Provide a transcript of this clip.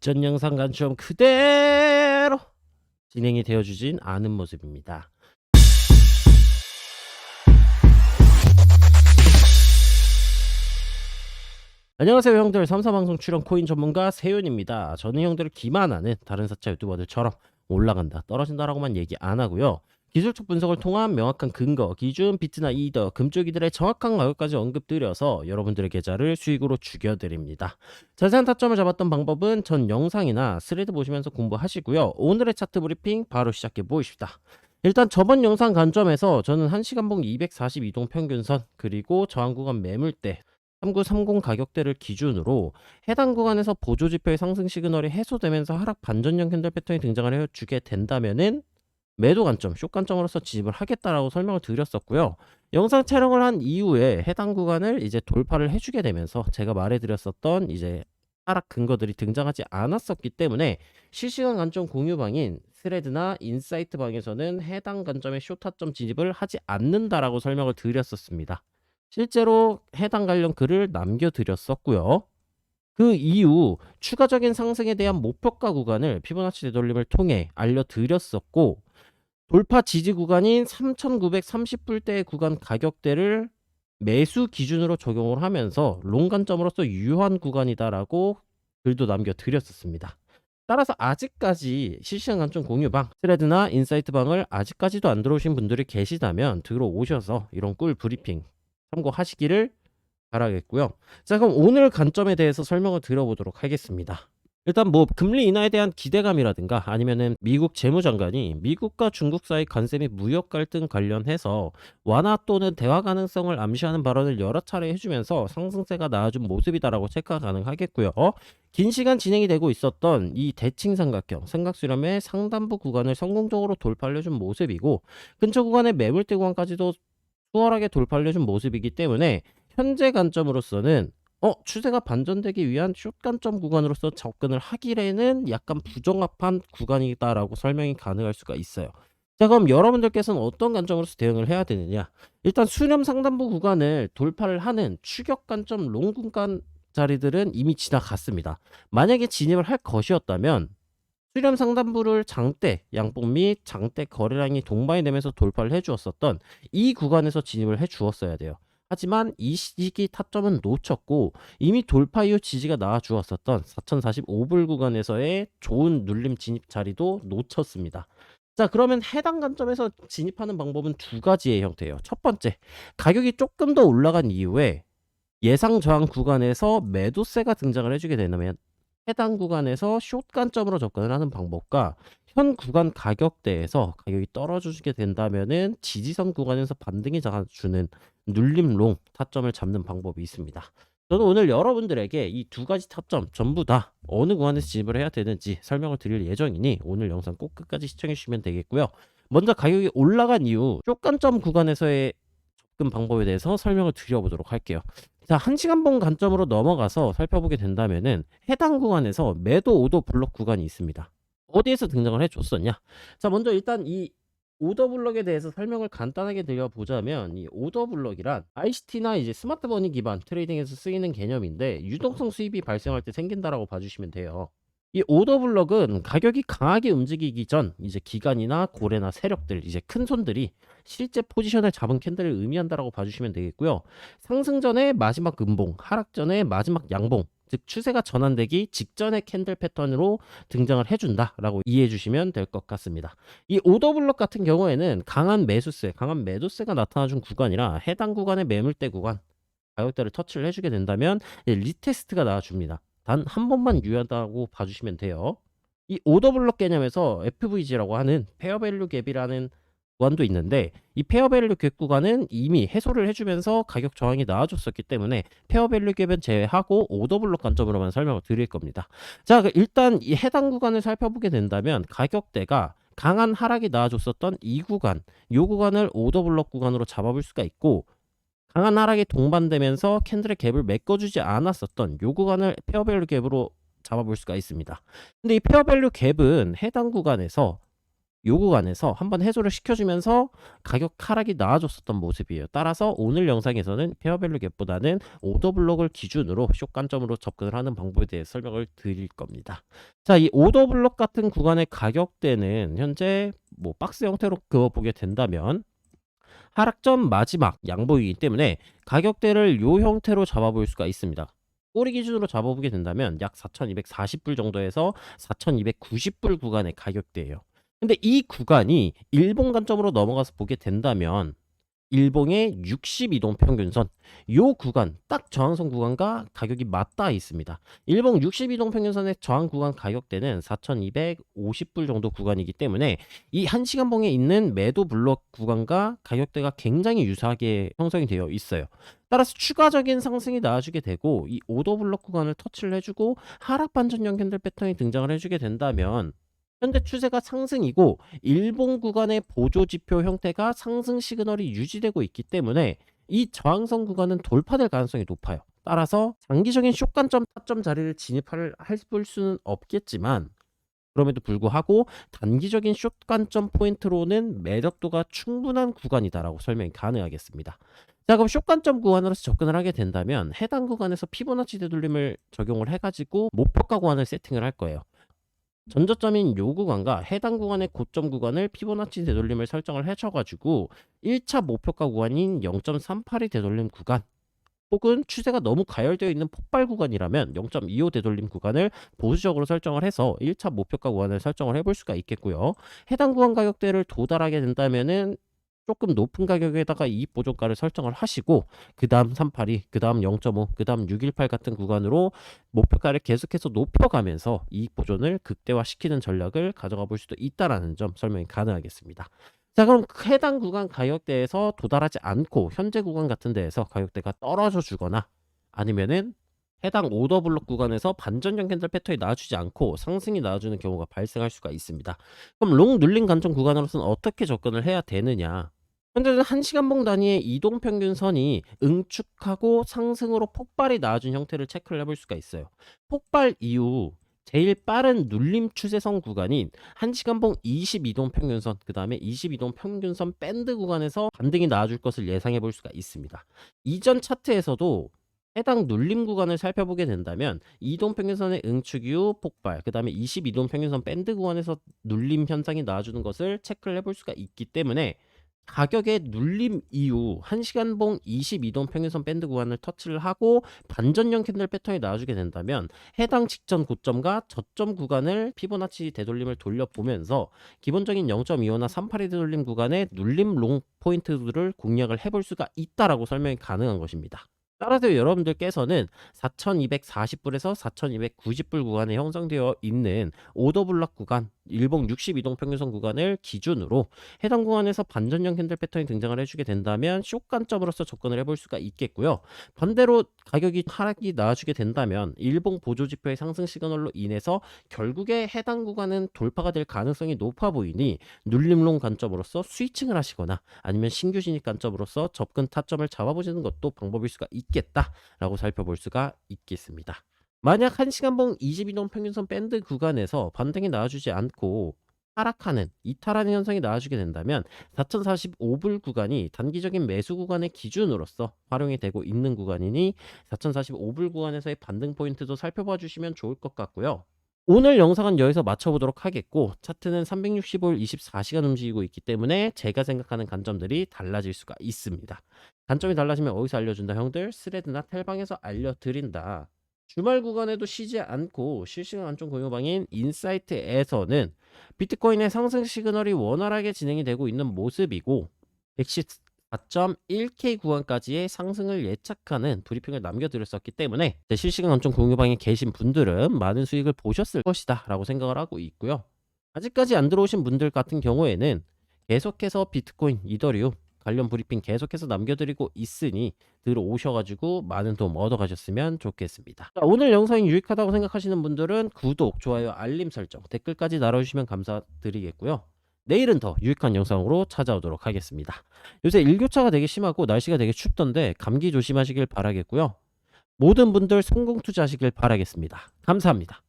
전 영상과는 좀 그대로 진행이 되어주진 않은 모습입니다. 안녕하세요 형들, 삼사방송 출연 코인 전문가 세윤입니다. 저는 형들을 기만하는 다른 사차 유튜버들처럼 올라간다 떨어진다라고만 얘기 안 하고요, 기술적 분석을 통한 명확한 근거, 기준, 비트나 이더, 금쪽이들의 정확한 가격까지 언급드려서 여러분들의 계좌를 수익으로 죽여드립니다. 자세한 타점을 잡았던 방법은 전 영상이나 스레드 보시면서 공부하시고요. 오늘의 차트 브리핑 바로 시작해 보십시다. 일단 저번 영상 관점에서 저는 1시간봉 242동 평균선 그리고 저항 구간 매물대 3930 가격대를 기준으로 해당 구간에서 보조지표의 상승 시그널이 해소되면서 하락 반전형 캔들 패턴이 등장을 해주게 된다면은 매도 관점, 숏 관점으로서 진입을 하겠다라고 설명을 드렸었고요. 영상 촬영을 한 이후에 해당 구간을 이제 돌파를 해주게 되면서 제가 말해드렸었던 이제 하락 근거들이 등장하지 않았었기 때문에 실시간 관점 공유방인 스레드나 인사이트 방에서는 해당 관점의 숏 타점 진입을 하지 않는다라고 설명을 드렸었습니다. 실제로 해당 관련 글을 남겨드렸었고요. 그 이후 추가적인 상승에 대한 목표가 구간을 피보나치 되돌림을 통해 알려드렸었고, 돌파 지지 구간인 3930불대의 구간 가격대를 매수 기준으로 적용을 하면서 롱 관점으로서 유효한 구간이다라고 글도 남겨드렸었습니다. 따라서 아직까지 실시간 관점 공유방, 스레드나 인사이트 방을 아직까지도 안 들어오신 분들이 계시다면 들어오셔서 이런 꿀 브리핑 참고하시기를 바라겠고요. 자, 그럼 오늘 관점에 대해서 설명을 드려보도록 하겠습니다. 일단 뭐 금리 인하에 대한 기대감이라든가 아니면은 미국 재무장관이 미국과 중국 사이 관세 및 무역 갈등 관련해서 완화 또는 대화 가능성을 암시하는 발언을 여러 차례 해주면서 상승세가 나아진 모습이다라고 체크가 가능하겠고요. 긴 시간 진행이 되고 있었던 이 대칭 삼각형 삼각수렴의 상단부 구간을 성공적으로 돌파를 해준 모습이고, 근처 구간의 매물대 구간까지도 수월하게 돌파를 해준 모습이기 때문에 현재 관점으로서는 추세가 반전되기 위한 숏 관점 구간으로서 접근을 하기에는 약간 부정합한 구간이다라고 설명이 가능할 수가 있어요. 자, 그럼 여러분들께서는 어떤 관점으로서 대응을 해야 되느냐? 일단 수렴 상단부 구간을 돌파를 하는 추격 관점 롱 구간 자리들은 이미 지나갔습니다. 만약에 진입을 할 것이었다면 수렴 상단부를 장대 양봉 및 장대 거래량이 동반이 되면서 돌파를 해주었었던 이 구간에서 진입을 해주었어야 돼요. 하지만 이 시기 타점은 놓쳤고 이미 돌파 이후 지지가 나와 주었었던 4045불 구간에서의 좋은 눌림 진입 자리도 놓쳤습니다. 자, 그러면 해당 관점에서 진입하는 방법은 두 가지의 형태예요. 첫 번째, 가격이 조금 더 올라간 이후에 예상 저항 구간에서 매도세가 등장을 해주게 되면 해당 구간에서 숏 관점으로 접근을 하는 방법과 현 구간 가격대에서 가격이 떨어지게 된다면은 지지선 구간에서 반등이 잡아주는 눌림 롱 타점을 잡는 방법이 있습니다. 저는 오늘 여러분들에게 이 두 가지 타점 전부 다 어느 구간에서 진입을 해야 되는지 설명을 드릴 예정이니 오늘 영상 꼭 끝까지 시청해 주시면 되겠고요. 먼저 가격이 올라간 이후 숏 관점 구간에서의 접근 방법에 대해서 설명을 드려보도록 할게요. 자, 1시간봉 관점으로 넘어가서 살펴보게 된다면은 해당 구간에서 매도 오더 블록 구간이 있습니다. 어디에서 등장을 해줬었냐? 자, 먼저 일단 이 오더 블럭에 대해서 설명을 간단하게 드려보자면, 이 오더 블럭이란 ICT나 이제 스마트머니 기반 트레이딩에서 쓰이는 개념인데 유동성 수입이 발생할 때 생긴다라고 봐주시면 돼요. 이 오더 블럭은 가격이 강하게 움직이기 전 이제 기관이나 고래나 세력들, 이제 큰 손들이 실제 포지션을 잡은 캔들을 의미한다라고 봐주시면 되겠고요. 상승 전에 마지막 음봉, 하락 전에 마지막 양봉, 즉 추세가 전환되기 직전의 캔들 패턴으로 등장을 해준다라고 이해해 주시면 될 것 같습니다. 이 오더 블럭 같은 경우에는 강한 매수세, 강한 매도세가 나타나준 구간이라 해당 구간의 매물대 구간 가격대를 터치를 해주게 된다면 리테스트가 나와줍니다. 단 한 번만 유효하다고 봐주시면 돼요. 이 오더 블럭 개념에서 FVG라고 하는 페어밸류 갭이라는 구간도 있는데, 이 페어밸류 갭 구간은 이미 해소를 해주면서 가격 저항이 나와줬었기 때문에 페어밸류 갭은 제외하고 오더 블럭 관점으로만 설명을 드릴 겁니다. 자, 일단 이 해당 구간을 살펴보게 된다면 가격대가 강한 하락이 나와줬었던 이 구간, 이 구간을 오더 블럭 구간으로 잡아볼 수가 있고, 강한 하락이 동반되면서 캔들의 갭을 메꿔주지 않았었던 요 구간을 페어밸류 갭으로 잡아볼 수가 있습니다. 근데 이 페어밸류 갭은 해당 구간에서 요 구간에서 한번 해소를 시켜주면서 가격 하락이 나아졌었던 모습이에요. 따라서 오늘 영상에서는 페어밸류 갭보다는 오더 블록을 기준으로 숏 관점으로 접근을 하는 방법에 대해 설명을 드릴 겁니다. 자, 이 오더 블록 같은 구간의 가격대는 현재 뭐 박스 형태로 그어보게 된다면 하락전 마지막 양보이기 때문에 가격대를 요 형태로 잡아볼 수가 있습니다. 꼬리 기준으로 잡아보게 된다면 약 4,240불 정도에서 4,290불 구간의 가격대예요. 근데 이 구간이 일본 관점으로 넘어가서 보게 된다면 일봉의 62동 평균선 요 구간 딱 저항선 구간과 가격이 맞닿아 있습니다. 일봉 62동 평균선의 저항 구간 가격대는 4,250불 정도 구간이기 때문에 이 1시간봉에 있는 매도 블록 구간과 가격대가 굉장히 유사하게 형성이 되어 있어요. 따라서 추가적인 상승이 나와주게 되고 이 오더 블록 구간을 터치를 해주고 하락 반전 연캔들 패턴이 등장을 해주게 된다면 현재 추세가 상승이고 일봉 구간의 보조 지표 형태가 상승 시그널이 유지되고 있기 때문에 이 저항선 구간은 돌파될 가능성이 높아요. 따라서 장기적인 숏관점 타점 자리를 진입할 해볼 수는 없겠지만 그럼에도 불구하고 단기적인 숏관점 포인트로는 매력도가 충분한 구간이다라고 설명이 가능하겠습니다. 자, 그럼 숏관점 구간으로서 접근을 하게 된다면 해당 구간에서 피보나치 되돌림을 적용을 해가지고 목표가 구간을 세팅을 할 거예요. 전저점인 요 구간과 해당 구간의 고점 구간을 피보나치 되돌림을 설정을 해줘가지고 1차 목표가 구간인 0.38이 되돌림 구간 혹은 추세가 너무 가열되어 있는 폭발 구간이라면 0.25 되돌림 구간을 보수적으로 설정을 해서 1차 목표가 구간을 설정을 해볼 수가 있겠고요. 해당 구간 가격대를 도달하게 된다면은 조금 높은 가격에다가 이익 보존가를 설정을 하시고 그 다음 382, 그 다음 0.5, 그 다음 618 같은 구간으로 목표가를 계속해서 높여가면서 이익 보존을 극대화시키는 전략을 가져가 볼 수도 있다라는 점 설명이 가능하겠습니다. 자, 그럼 해당 구간 가격대에서 도달하지 않고 현재 구간 같은 데에서 가격대가 떨어져 주거나 아니면은 해당 오더 블록 구간에서 반전형 캔들 패턴이 나와주지 않고 상승이 나와주는 경우가 발생할 수가 있습니다. 그럼 롱 눌림 관점 구간으로서는 어떻게 접근을 해야 되느냐? 현재는 1시간봉 단위의 이동평균선이 응축하고 상승으로 폭발이 나와준 형태를 체크를 해볼 수가 있어요. 폭발 이후 제일 빠른 눌림 추세선 구간인 1시간봉 22동 평균선, 그 다음에 22동 평균선 밴드 구간에서 반등이 나와줄 것을 예상해 볼 수가 있습니다. 이전 차트에서도 해당 눌림 구간을 살펴보게 된다면 이동 평균선의 응축 이후 폭발, 그 다음에 22동 평균선 밴드 구간에서 눌림 현상이 나와주는 것을 체크를 해볼 수가 있기 때문에 가격의 눌림 이후 1시간봉 22동 평균선 밴드 구간을 터치를 하고 반전형 캔들 패턴이 나와주게 된다면 해당 직전 고점과 저점 구간을 피보나치 되돌림을 돌려보면서 기본적인 0.25나 382 되돌림 구간의 눌림 롱 포인트들을 공략을 해볼 수가 있다라고 설명이 가능한 것입니다. 따라서 여러분들께서는 4,240불에서 4,290불 구간에 형성되어 있는 오더블락 구간, 일봉 62동 평균선 구간을 기준으로 해당 구간에서 반전형 캔들 패턴이 등장을 해주게 된다면 숏 관점으로서 접근을 해볼 수가 있겠고요. 반대로 가격이 하락이 나와주게 된다면 일봉 보조지표의 상승 시그널로 인해서 결국에 해당 구간은 돌파가 될 가능성이 높아 보이니 눌림롱 관점으로서 스위칭을 하시거나 아니면 신규 진입 관점으로서 접근 타점을 잡아보시는 것도 방법일 수가 있겠다라고 살펴볼 수가 있겠습니다. 만약 1시간봉 22동 평균선 밴드 구간에서 반등이 나와주지 않고 하락하는 이탈하는 현상이 나와주게 된다면 4,045불 구간이 단기적인 매수 구간의 기준으로서 활용이 되고 있는 구간이니 4,045불 구간에서의 반등 포인트도 살펴봐 주시면 좋을 것 같고요. 오늘 영상은 여기서 마쳐보도록 하겠고 차트는 365일 24시간 움직이고 있기 때문에 제가 생각하는 관점들이 달라질 수가 있습니다. 관점이 달라지면 어디서 알려준다 형들? 스레드나 텔방에서 알려드린다. 주말 구간에도 쉬지 않고 실시간 관점 공유방인 인사이트에서는 비트코인의 상승 시그널이 원활하게 진행이 되고 있는 모습이고 114.1K 구간까지의 상승을 예측하는 브리핑을 남겨드렸었기 때문에 실시간 관점 공유방에 계신 분들은 많은 수익을 보셨을 것이다 라고 생각을 하고 있고요. 아직까지 안 들어오신 분들 같은 경우에는 계속해서 비트코인, 이더리움 관련 브리핑 계속해서 남겨드리고 있으니 들어오셔가지고 많은 도움 얻어가셨으면 좋겠습니다. 자, 오늘 영상이 유익하다고 생각하시는 분들은 구독, 좋아요, 알림 설정, 댓글까지 달아주시면 감사드리겠고요. 내일은 더 유익한 영상으로 찾아오도록 하겠습니다. 요새 일교차가 되게 심하고 날씨가 되게 춥던데 감기 조심하시길 바라겠고요. 모든 분들 성공 투자하시길 바라겠습니다. 감사합니다.